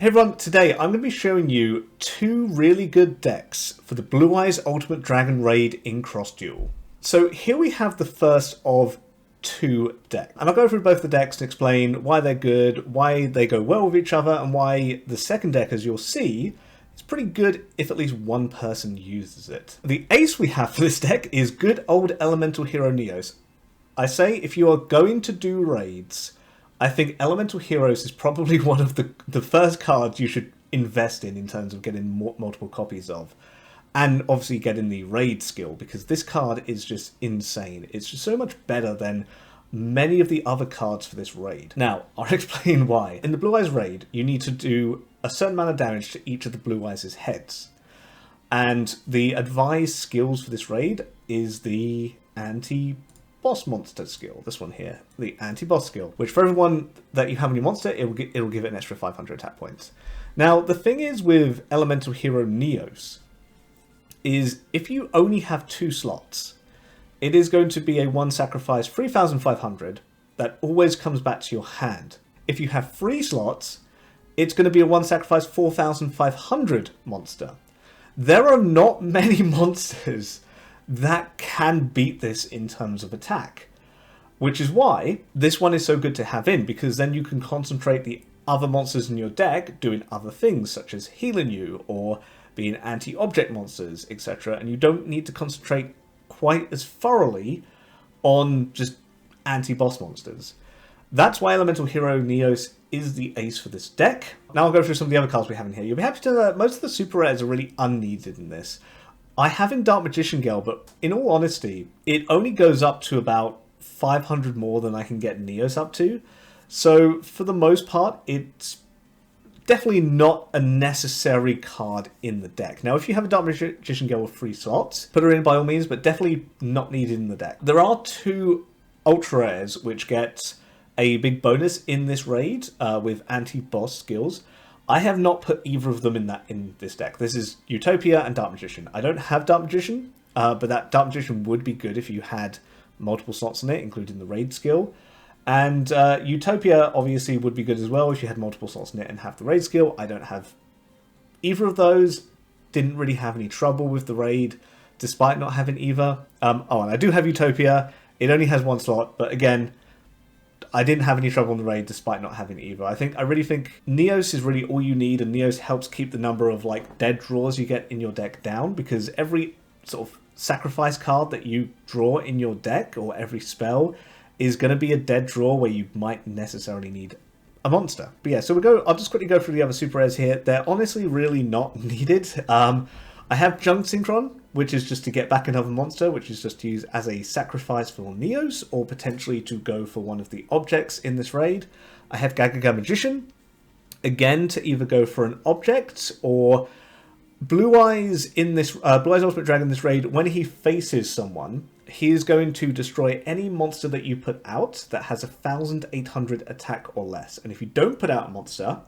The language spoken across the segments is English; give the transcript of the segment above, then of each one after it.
Hey everyone, today I'm going to be showing you two really good decks for the Blue Eyes Ultimate Dragon Raid in Cross Duel. So here we have the first of two decks, and I'll go through both the decks and explain why they're good, why they go well with each other, and why the second deck, as you'll see, is pretty good if at least one person uses it. The ace we have for this deck is good old Elemental Hero Neos. I say if you are going to do raids, I think Elemental Heroes is probably one of the first cards you should invest in terms of getting multiple copies of. And obviously getting the raid skill, because this card is just insane. It's just so much better than many of the other cards for this raid. Now, I'll explain why. In the Blue Eyes raid, you need to do a certain amount of damage to each of the Blue Eyes' heads. And the advised skills for this raid is the anti-boss monster skill, this one here, the anti-boss skill, which for everyone that you have on your monster, it'll give it an extra 500 attack points. Now, the thing is with Elemental Hero Neos, is if you only have 2 slots, it is going to be a 1 sacrifice 3,500 that always comes back to your hand. If you have 3 slots, it's going to be a 1 sacrifice 4,500 monster. There are not many monsters that can beat this in terms of attack, which is why this one is so good to have in, because then you can concentrate the other monsters in your deck doing other things, such as healing you or being anti-object monsters, etc. And you don't need to concentrate quite as thoroughly on just anti-boss monsters. That's why Elemental Hero Neos is the ace for this deck. Now I'll go through some of the other cards we have in here. You'll be happy to know that most of the super rares are really unneeded in this. I have in Dark Magician Girl, but in all honesty, it only goes up to about 500 more than I can get Neos up to. So for the most part, it's definitely not a necessary card in the deck. Now, if you have a Dark Magician Girl with 3 slots, put her in by all means, but definitely not needed in the deck. There are 2 ultra rares which get a big bonus in this raid with anti-boss skills. I have not put either of them in this deck. This is Utopia and Dark Magician. I don't have Dark Magician, but that Dark Magician would be good if you had multiple slots in it, including the raid skill. And Utopia obviously would be good as well if you had multiple slots in it and have the raid skill. I don't have either of those. Didn't really have any trouble with the raid, despite not having either. Oh, and I do have Utopia. It only has 1 slot, but again, I didn't have any trouble in the raid despite not having either. I really think Neos is really all you need, and Neos helps keep the number of dead draws you get in your deck down, because every sort of sacrifice card that you draw in your deck, or every spell, is going to be a dead draw where you might necessarily need a monster. But yeah, so I'll just quickly go through the other super rares here. They're honestly really not needed. I have Junk Synchron, which is just to get back another monster, which is just to use as a sacrifice for Neos, or potentially to go for one of the objects in this raid. I have Gagaga Magician, again to either go for an object, or Blue Eyes in this Blue Eyes Ultimate Dragon in this raid, when he faces someone, he is going to destroy any monster that you put out that has 1,800 attack or less. And if you don't put out a monster,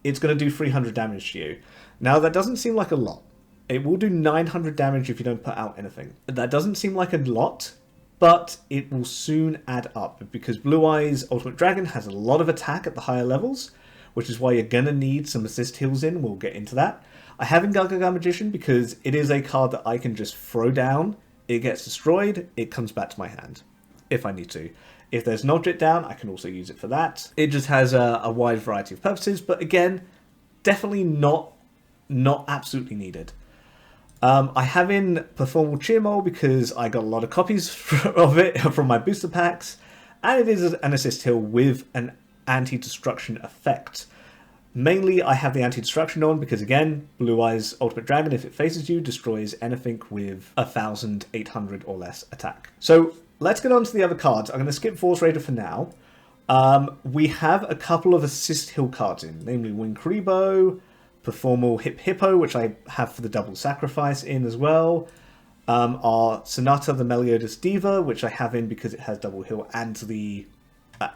it's going to do 300 damage to you. Now, that doesn't seem like a lot. It will do 900 damage if you don't put out anything. That doesn't seem like a lot, but it will soon add up, because Blue Eyes Ultimate Dragon has a lot of attack at the higher levels, which is why you're going to need some assist heals in. We'll get into that. I have in Gagaga Magician because it is a card that I can just throw down. It gets destroyed, it comes back to my hand, if I need to. If there's an object down, I can also use it for that. It just has a wide variety of purposes, but again, definitely not absolutely needed. I have in Performal Cheermole because I got a lot of copies of it from my booster packs, and it is an assist heal with an anti-destruction effect. Mainly, I have the anti-destruction on because, again, Blue Eyes Ultimate Dragon, if it faces you, destroys anything with 1,800 or less attack. So, let's get on to the other cards. I'm going to skip Force Raider for now. We have a couple of assist heal cards in, namely Winkribo, Performal Hip Hippo, which I have for the double sacrifice in as well. Our Sonata the Meliodas Diva, which I have in because it has double heal and the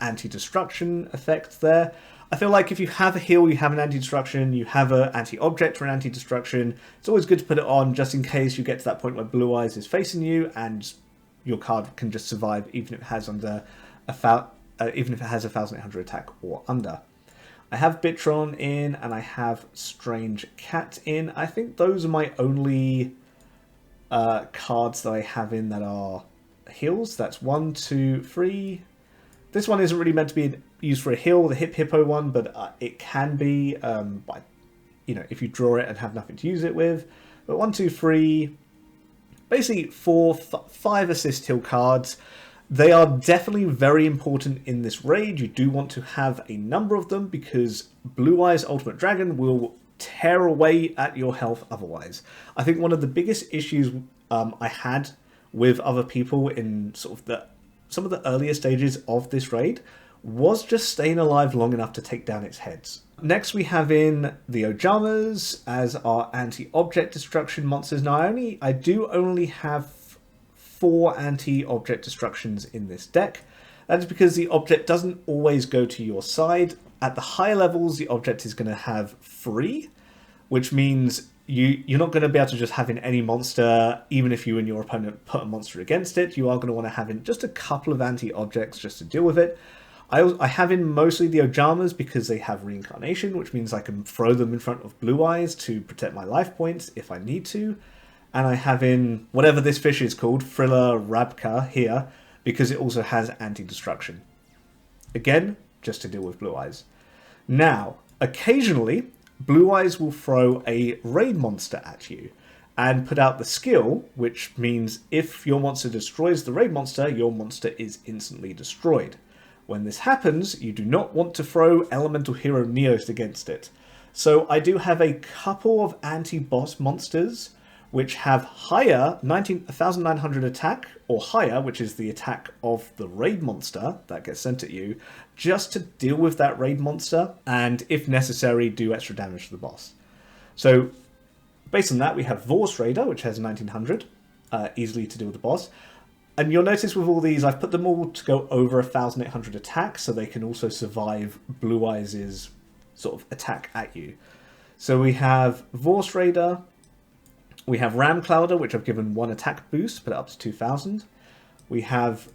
anti-destruction effect there. I feel like if you have a heal, you have an anti-destruction, you have an anti-object or an anti-destruction, it's always good to put it on just in case you get to that point where Blue Eyes is facing you and your card can just survive even if it has 1,800 attack or under. I have Bitron in, and I have Strange Cat in. I think those are my only cards that I have in that are heals. That's 1, 2, 3. This one isn't really meant to be used for a heal, the Hip Hippo one, but it can be, by, if you draw it and have nothing to use it with. But 1, 2, 3, basically 4, 5 assist heal cards. They are definitely very important in this raid. You do want to have a number of them because Blue Eyes Ultimate Dragon will tear away at your health otherwise. I think one of the biggest issues I had with other people in sort of some of the earlier stages of this raid was just staying alive long enough to take down its heads. Next we have in the Ojamas as our anti-object destruction monsters. Now I do only have 4 anti-object destructions in this deck. That is because the object doesn't always go to your side. At the higher levels, the object is going to have 3, which means you're not going to be able to just have in any monster, even if you and your opponent put a monster against it. You are going to want to have in just a couple of anti-objects just to deal with it. I have in mostly the Ojamas because they have reincarnation, which means I can throw them in front of Blue Eyes to protect my life points if I need to. And I have in whatever this fish is called, Frilla Rabka here, because it also has anti-destruction. Again, just to deal with Blue Eyes. Now, occasionally, Blue Eyes will throw a raid monster at you and put out the skill, which means if your monster destroys the raid monster, your monster is instantly destroyed. When this happens, you do not want to throw Elemental Hero Neos against it. So I do have a couple of anti-boss monsters which have higher 1,900 attack or higher, which is the attack of the raid monster that gets sent at you, just to deal with that raid monster and, if necessary, do extra damage to the boss. So based on that, we have Vorse Raider, which has 1,900, easily to deal with the boss. And you'll notice with all these, I've put them all to go over 1,800 attack, so they can also survive Blue Eyes' sort of attack at you. So we have Vorse Raider, we have Ram Clouder, which I've given 1 attack boost, put it up to 2,000. We have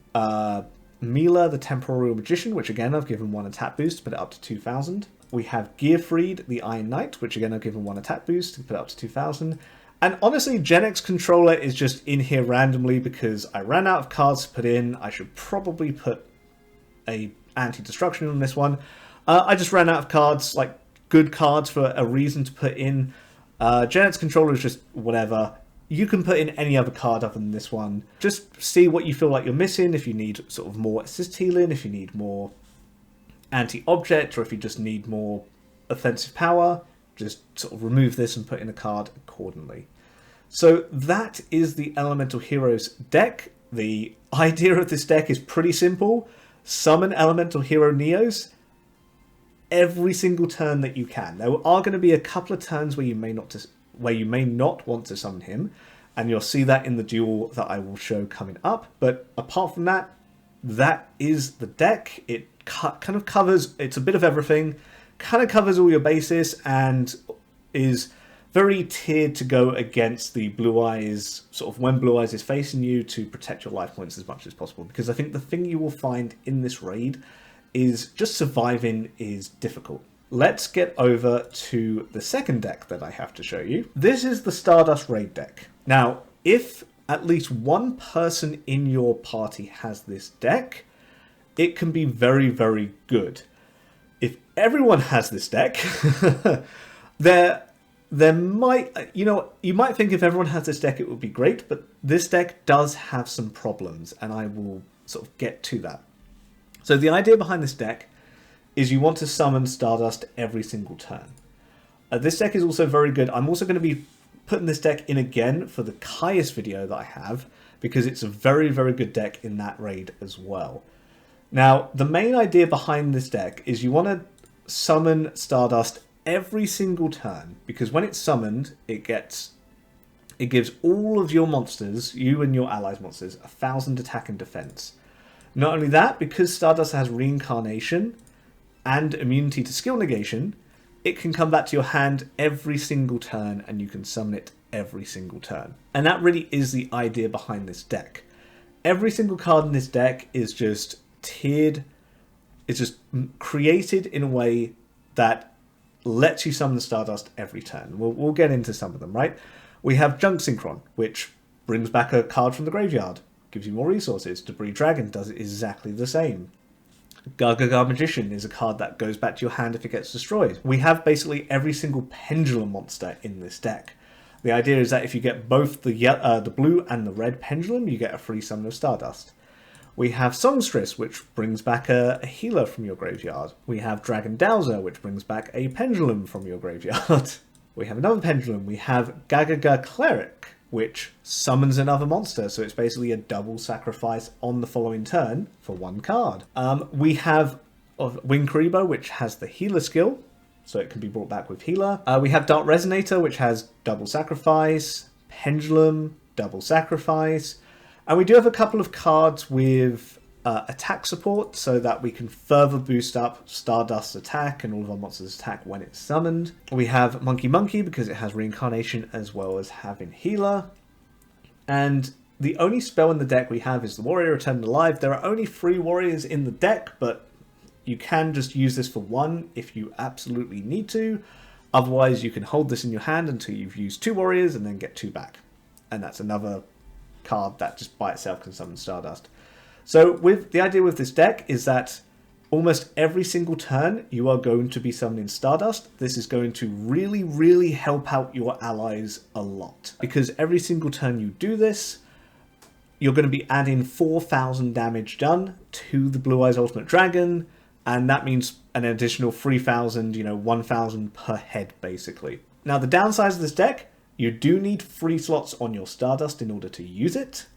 Mila, the Temporal Magician, which again I've given 1 attack boost, put it up to 2,000. We have Gearfried, the Iron Knight, which again I've given 1 attack boost, put it up to 2,000. And honestly, Gen X Controller is just in here randomly because I ran out of cards to put in. I should probably put a anti-destruction on this one. I just ran out of cards, like good cards for a reason to put in. Gen X Controller is just whatever. You can put in any other card other than this one. Just see what you feel like you're missing, if you need sort of more assist healing, if you need more anti-object, or if you just need more offensive power. Just sort of remove this and put in a card accordingly. So that is the Elemental Heroes deck. The idea of this deck is pretty simple. Summon Elemental Hero Neos every single turn that you can. There are going to be a couple of turns where you may not want to summon him, and you'll see that in the duel that I will show coming up. But apart from that, that is the deck. It kind of covers, it's a bit of everything, kind of covers all your bases, and is very tiered to go against the Blue Eyes, sort of when Blue Eyes is facing you, to protect your life points as much as possible. Because I think the thing you will find in this raid is just surviving is difficult. Let's get over to the second deck that I have to show you. This is the Stardust Raid deck. Now, if at least one person in your party has this deck, it can be very, very good. If everyone has this deck, there might, you might think if everyone has this deck it would be great, but this deck does have some problems, and I will sort of get to that. So the idea behind this deck is you want to summon Stardust every single turn. This deck is also very good. I'm also going to be putting this deck in again for the Caius video that I have, because it's a very, very good deck in that raid as well. Now, the main idea behind this deck is you want to summon Stardust every single turn, because when it's summoned, it gives all of your monsters, you and your allies' monsters, 1,000 attack and defense. Not only that, because Stardust has reincarnation and immunity to skill negation, it can come back to your hand every single turn, and you can summon it every single turn. And that really is the idea behind this deck. Every single card in this deck is just tiered, it's just created in a way that lets you summon the Stardust every turn. We'll get into some of them, right? We have Junk Synchron, which brings back a card from the graveyard, gives you more resources. Debris Dragon does exactly the same. Gargagar Magician is a card that goes back to your hand if it gets destroyed. We have basically every single Pendulum monster in this deck. The idea is that if you get both the blue and the red Pendulum, you get a free summon of Stardust. We have Songstress, which brings back a healer from your graveyard. We have Dragon Dowser, which brings back a Pendulum from your graveyard. We have another Pendulum. We have Gagaga Cleric, which summons another monster, so it's basically a double sacrifice on the following turn for one card. We have Wing Karibo, which has the healer skill, so it can be brought back with healer. We have Dark Resonator, which has double sacrifice, Pendulum, double sacrifice, and we do have a couple of cards with attack support, so that we can further boost up Stardust's attack and all of our monsters' attack when it's summoned. We have Monkey Monkey because it has reincarnation as well as having healer. And the only spell in the deck we have is the Warrior Returned Alive. There are only 3 warriors in the deck, but you can just use this for 1 if you absolutely need to. Otherwise, you can hold this in your hand until you've used 2 warriors and then get 2 back. And that's another card that just by itself can summon Stardust. So with the idea with this deck is that almost every single turn you are going to be summoning Stardust. This is going to really, really help out your allies a lot. Because every single turn you do this, you're going to be adding 4,000 damage done to the Blue Eyes Ultimate Dragon. And that means an additional 3,000, 1,000 per head, basically. Now, the downsides of this deck, you do need free slots on your Stardust in order to use it.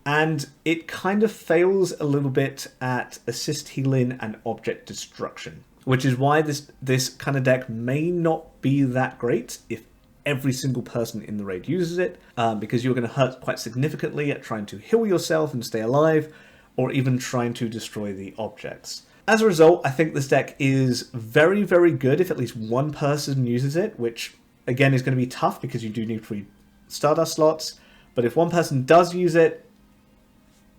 And it kind of fails a little bit at assist healing and object destruction, which is why this kind of deck may not be that great if every single person in the raid uses it, because you're going to hurt quite significantly at trying to heal yourself and stay alive, or even trying to destroy the objects. As a result, I think this deck is very, very good if at least one person uses it, which again is going to be tough because you do need 3 Stardust slots. But if one person does use it,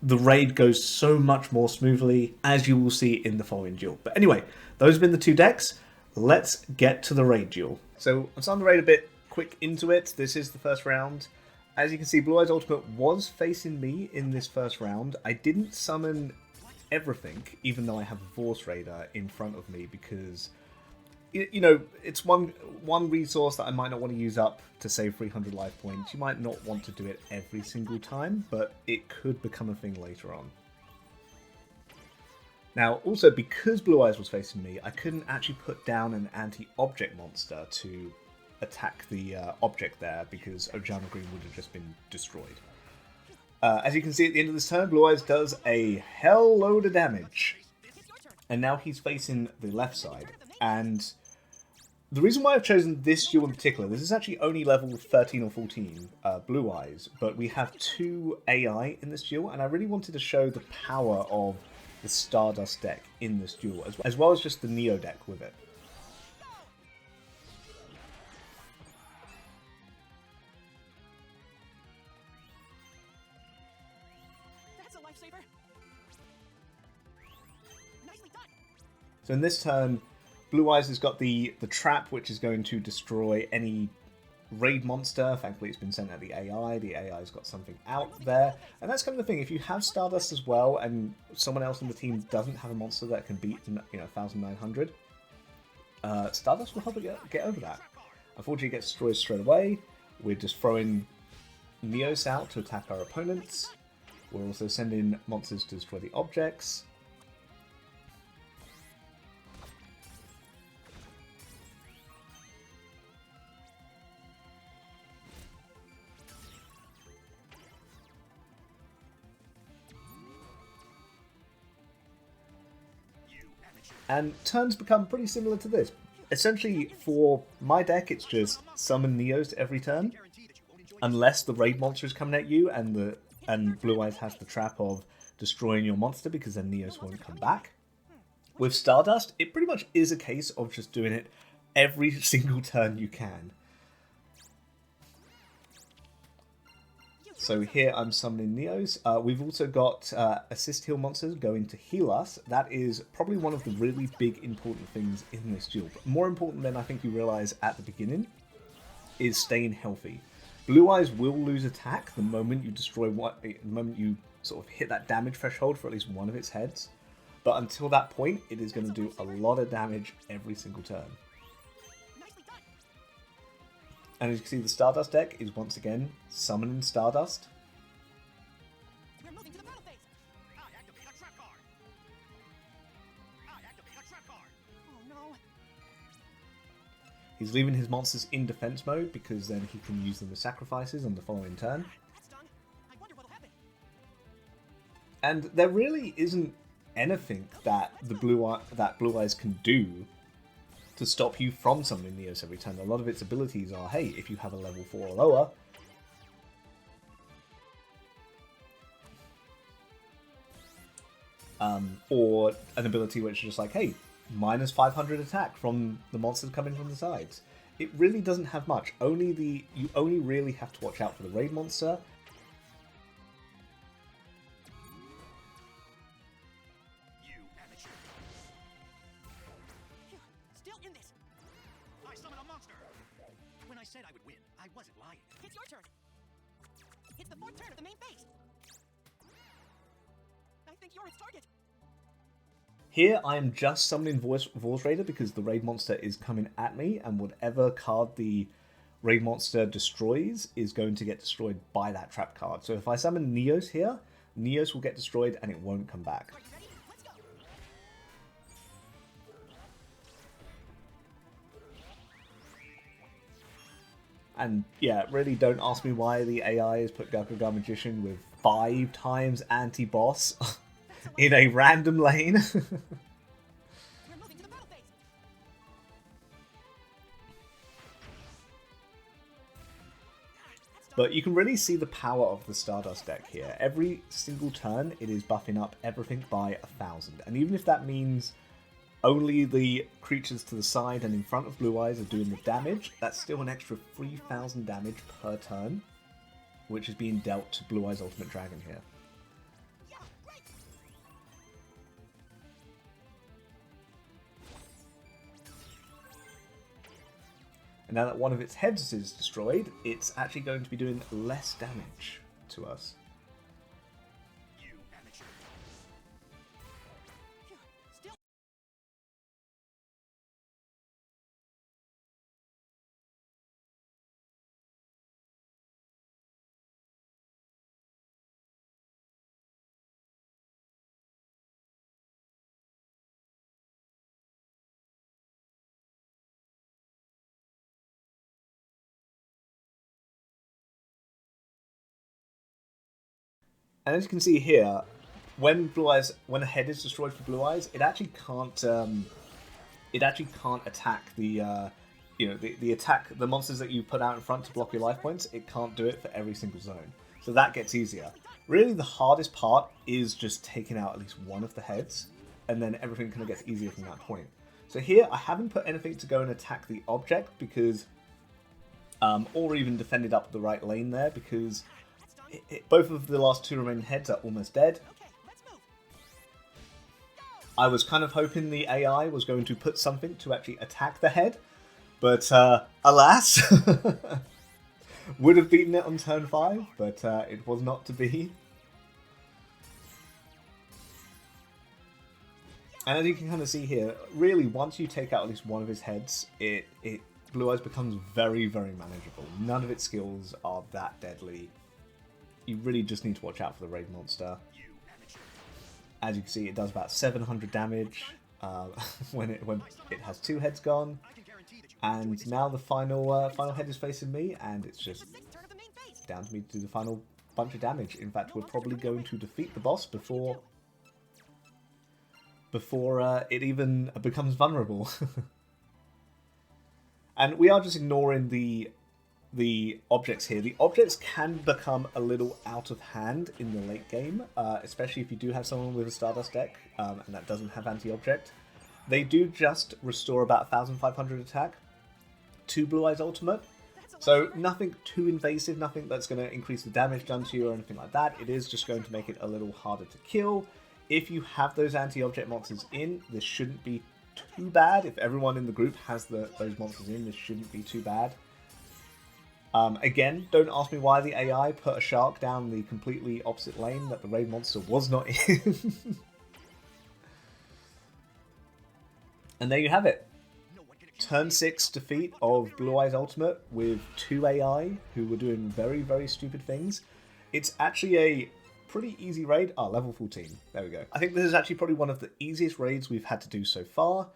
the raid goes so much more smoothly, as you will see in the following duel. But anyway, those have been the 2 decks. Let's get to the raid duel. So I'm starting the raid a bit quick into it. This is the first round. As you can see, Blue Eyes Ultimate was facing me in this first round. I didn't summon everything, even though I have a Vorse Raider in front of me, because it's one resource that I might not want to use up to save 300 life points. You might not want to do it every single time, but it could become a thing later on. Now, also, because Blue Eyes was facing me, I couldn't actually put down an anti-object monster to attack the object there, because Ojama Green would have just been destroyed. As you can see at the end of this turn, Blue Eyes does a hell load of damage. And now he's facing the left side. And the reason why I've chosen this duel in particular, this is actually only level 13 or 14 Blue Eyes, but we have 2 AI in this duel, and I really wanted to show the power of the Stardust deck in this duel, as well as just the Neo deck with it. That's a lifesaver. Nicely done. So in this turn, Blue Eyes has got the trap, which is going to destroy any raid monster. Thankfully, it's been sent at the AI. The AI's got something out there. And that's kind of the thing. If you have Stardust as well, and someone else on the team doesn't have a monster that can beat 1,900, Stardust will help it get over that. Unfortunately, it gets destroyed straight away. We're just throwing Neos out to attack our opponents. We're also sending monsters to destroy the objects. And turns become pretty similar to this. Essentially, for my deck, it's just summon Neos every turn, unless the raid monster is coming at you, and Blue Eyes has the trap of destroying your monster, because then Neos won't come back. With Stardust, it pretty much is a case of just doing it every single turn you can. So here I'm summoning Neos. We've also got assist heal monsters going to heal us. That is probably one of the really big important things in this duel. But more important than I think you realise at the beginning is staying healthy. Blue Eyes will lose attack the moment you destroy the moment you sort of hit that damage threshold for at least one of its heads. But until that point, it is going to do a lot of damage every single turn. Nicely done. And as you can see, the Stardust deck is once again summoning Stardust. We're moving to the battle phase. I activate a trap card. I activate a trap card. Oh no. He's leaving his monsters in defense mode because then he can use them as sacrifices on the following turn. That's done. I wonder what'll happen. And there really isn't anything that Blue Eyes can do to stop you from summoning Neos every turn. A lot of its abilities are, hey, if you have a level 4 or lower, or an ability which is just like, hey, minus 500 attack from the monsters coming from the sides. It really doesn't have much. You only really have to watch out for the raid monster. You amateur. Phew, still in this. I summon a monster. When I said I would win, I wasn't lying. It's your turn. It's the fourth turn of the main phase. I think you're its target. Here I am just summoning Vor's Raider because the raid monster is coming at me, and whatever card the raid monster destroys is going to get destroyed by that trap card. So if I summon Neos here, Neos will get destroyed and it won't come back. Are you ready? Let's go. And yeah, really don't ask me why the AI has put Gakuga Magician with 5 times anti-boss in a random lane. We're moving to the battle phase. That's done. But you can really see the power of the Stardust deck here. Every single turn, it is buffing up everything by 1,000. And even if that means only the creatures to the side and in front of Blue Eyes are doing the damage, that's still an extra 3,000 damage per turn, which is being dealt to Blue Eyes Ultimate Dragon here. Yeah, great. And now that one of its heads is destroyed, it's actually going to be doing less damage to us. You amateur. Phew, still. And as you can see here, when a head is destroyed for Blue Eyes, it actually can't attack the the monsters that you put out in front to block your life points. It can't do it for every single zone, so that gets easier. Really, the hardest part is just taking out at least one of the heads, and then everything kind of gets easier from that point. So here, I haven't put anything to go and attack the object because, or even defended up the right lane there because. Both of the last 2 remaining heads are almost dead. Okay, let's move. I was kind of hoping the AI was going to put something to actually attack the head, but alas, would have beaten it on turn 5, but it was not to be. And as you can kind of see here, really, once you take out at least one of his heads, Blue Eyes becomes very, very manageable. None of its skills are that deadly. You really just need to watch out for the raid monster. You amateur. As you can see, it does about 700 damage when it has 2 heads gone. I can guarantee that you And now the final head is facing me, and it's It's just the sixth turn of the main phase. down to me to do the final bunch of damage. In fact, we're probably going to defeat the boss before it even becomes vulnerable. And we are just ignoring the objects here. The objects can become a little out of hand in the late game, especially if you do have someone with a Stardust deck and that doesn't have anti-object. They do just restore about 1,500 attack to Blue Eyes Ultimate, So nothing too invasive, nothing that's going to increase the damage done to you or anything like that. It is just going to make it a little harder to kill. If you have those anti-object monsters in, this shouldn't be too bad. If everyone in the group has those monsters in, this shouldn't be too bad. Again, don't ask me why the AI put a shark down the completely opposite lane that the raid monster was not in. And there you have it. Turn 6 defeat of Blue Eyes Ultimate with 2 AI who were doing very, very stupid things. It's actually a pretty easy raid. Ah, level 14. There we go. I think this is actually probably one of the easiest raids we've had to do so far.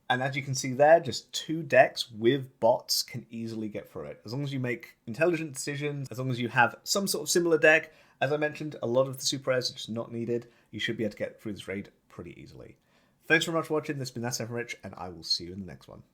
And as you can see there, just 2 decks with bots can easily get through it. As long as you make intelligent decisions, as long as you have some sort of similar deck. As I mentioned, a lot of the super rares are just not needed. You should be able to get through this raid pretty easily. Thanks very much for watching. This has been That's Rich, and I will see you in the next one.